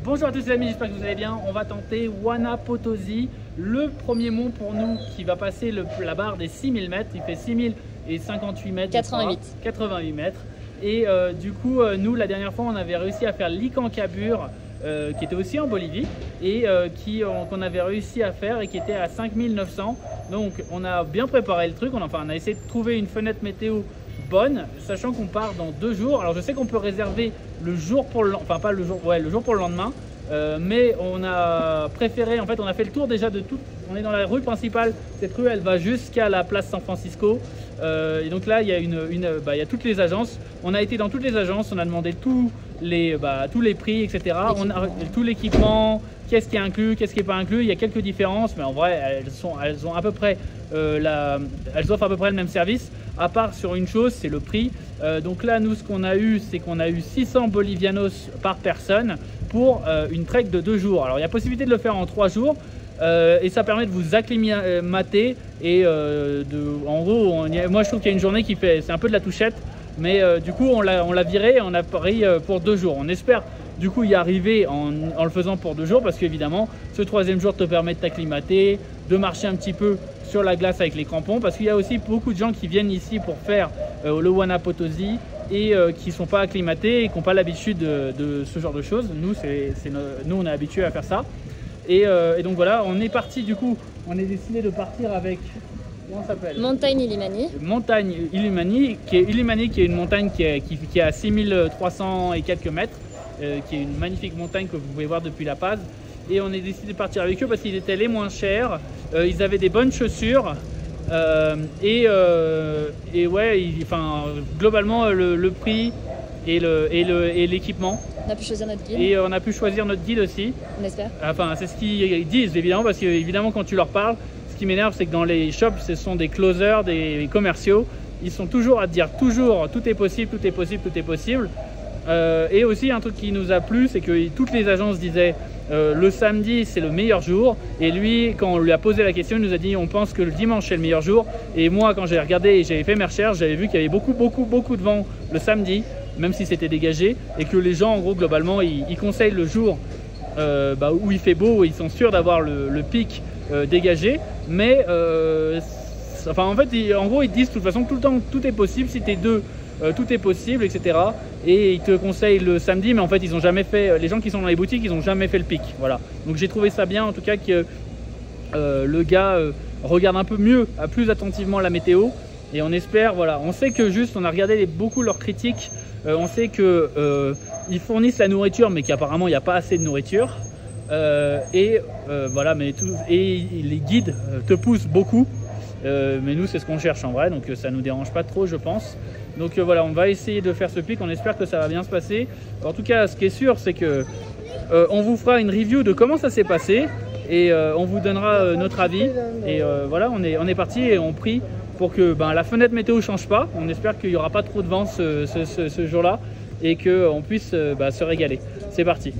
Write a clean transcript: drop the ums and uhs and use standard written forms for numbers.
Bonjour à tous les amis, j'espère que vous allez bien. On va tenter Huayna Potosí, le premier mont pour nous qui va passer la barre des 6000 mètres. Il fait 6058 mètres. 88 mètres. Et du coup, nous, la dernière fois, on avait réussi à faire l'Icancabur, qui était aussi en Bolivie, et qu'on avait réussi à faire et qui était à 5900. Donc, on a bien préparé le truc. On a essayé de trouver une fenêtre météo bonne, sachant qu'on part dans 2 jours. Alors je sais qu'on peut réserver le jour pour le lendemain, enfin pas le jour, ouais, le jour pour le lendemain, mais on a préféré, en fait on a fait le tour déjà de tout. On est dans la rue principale, cette rue elle va jusqu'à la place San Francisco, et donc là il y a il y a toutes les agences. On a été dans toutes les agences, on a demandé tous les prix, etc. On a tout l'équipement, qu'est-ce qui est inclus, qu'est-ce qui n'est pas inclus. Il y a quelques différences, mais en vrai elles ont à peu près elles offrent à peu près le même service, à part sur une chose, c'est le prix. Donc là nous ce qu'on a eu, c'est qu'on a eu 600 bolivianos par personne pour une trek de 2 jours. Alors il y a possibilité de le faire en 3 jours. Et ça permet de vous acclimater et en gros moi je trouve qu'il y a une journée qui fait, c'est un peu de la touchette, mais du coup on l'a viré et on a pris pour 2 jours. On espère du coup y arriver en le faisant pour 2 jours, parce qu'évidemment ce 3e jour te permet de t'acclimater, de marcher un petit peu sur la glace avec les crampons, parce qu'il y a aussi beaucoup de gens qui viennent ici pour faire le Huayna Potosí et qui ne sont pas acclimatés et qui n'ont pas l'habitude de ce genre de choses. Nous, nous on est habitués à faire ça. Et donc voilà, on est parti, du coup, on est décidé de partir avec, comment ça s'appelle ? Montagne Illimani. Montagne Illimani, qui est une montagne qui est à 6300 et quelques mètres, qui est une magnifique montagne que vous pouvez voir depuis La Paz. Et on est décidé de partir avec eux parce qu'ils étaient les moins chers, ils avaient des bonnes chaussures, et ouais, globalement le prix et l'équipement. On a pu choisir notre guide. Et on a pu choisir notre guide aussi. On espère. Enfin, c'est ce qu'ils disent évidemment, parce que évidemment quand tu leur parles, ce qui m'énerve c'est que dans les shops, ce sont des closers, des commerciaux. Ils sont toujours à te dire tout est possible, tout est possible, tout est possible. Et aussi un truc qui nous a plu, c'est que toutes les agences disaient le samedi c'est le meilleur jour, et lui quand on lui a posé la question il nous a dit on pense que le dimanche c'est le meilleur jour. Et moi quand j'ai regardé et j'avais fait mes recherches, j'avais vu qu'il y avait beaucoup de vent le samedi, même si c'était dégagé, et que les gens en gros globalement ils conseillent le jour où il fait beau, où ils sont sûrs d'avoir le pic dégagé. Mais en fait en gros ils disent de toute façon tout le temps tout est possible, si t'es deux tout est possible, etc. Et ils te conseillent le samedi, mais en fait ils ont jamais fait, les gens qui sont dans les boutiques ils n'ont jamais fait le pic. Voilà, donc j'ai trouvé ça bien en tout cas que le gars regarde un peu mieux, plus attentivement la météo. Et on espère, voilà, on sait que juste on a regardé beaucoup leurs critiques, on sait que ils fournissent la nourriture mais qu'apparemment il n'y a pas assez de nourriture, voilà, et les guides te poussent beaucoup. Mais nous c'est ce qu'on cherche en vrai, donc ça nous dérange pas trop je pense. Donc voilà, on va essayer de faire ce pic, on espère que ça va bien se passer. En tout cas ce qui est sûr c'est que on vous fera une review de comment ça s'est passé, et on vous donnera notre avis. Et voilà, on est parti et on prie pour que la fenêtre météo change pas. On espère qu'il n'y aura pas trop de vent ce jour là et qu'on puisse se régaler. C'est parti.